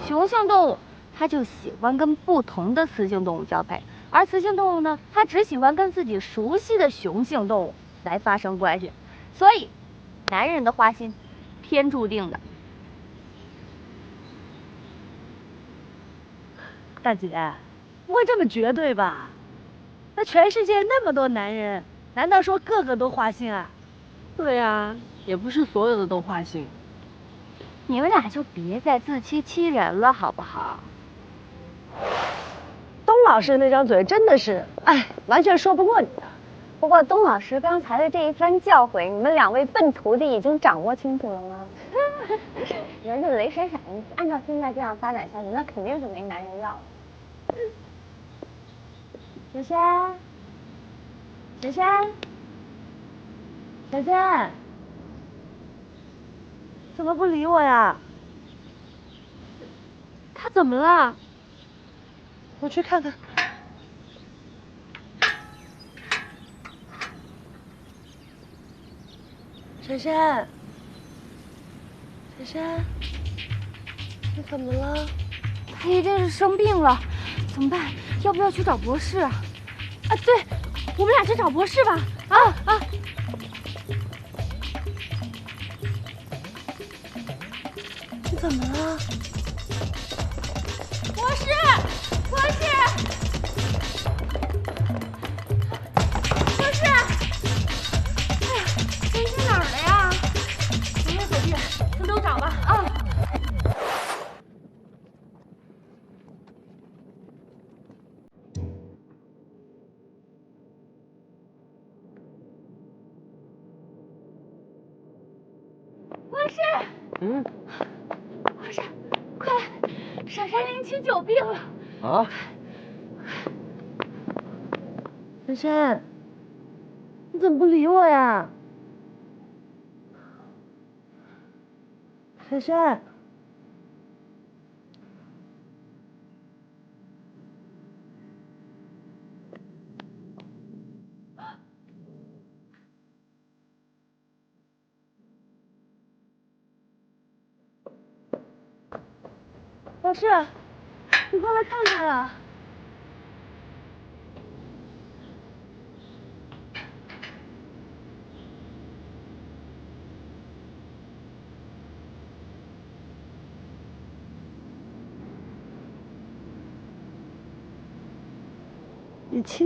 雄性动物它就喜欢跟不同的雌性动物交配，而雌性动物呢，它只喜欢跟自己熟悉的雄性动物来发生关系。所以，男人的花心，天注定的。大姐，不会这么绝对吧？那全世界那么多男人，难道说个个都花心啊？对呀，也不是所有的都花心。你们俩就别再自欺欺人了，好不好？东老师那张嘴真的是，哎，完全说不过你的。不过东老师刚才的这一番教诲，你们两位笨徒弟已经掌握清楚了吗？人家雷闪闪，按照现在这样发展下去，那肯定是没男人要了。珊珊，珊珊，珊珊，怎么不理我呀？他怎么了？我去看看。珊珊，珊珊，你怎么了？他一定是生病了，怎么办？要不要去找博士啊？啊，对，我们俩去找博士吧。啊！你怎么了？博士，博士，博士！哎呀，人去哪儿了呀？别别走别，分头找吧。啊！博士，博士，快来，闪闪临起久病了。啊？珊珊，你怎么不理我呀？珊珊，老师，你快来看看呀！你亲。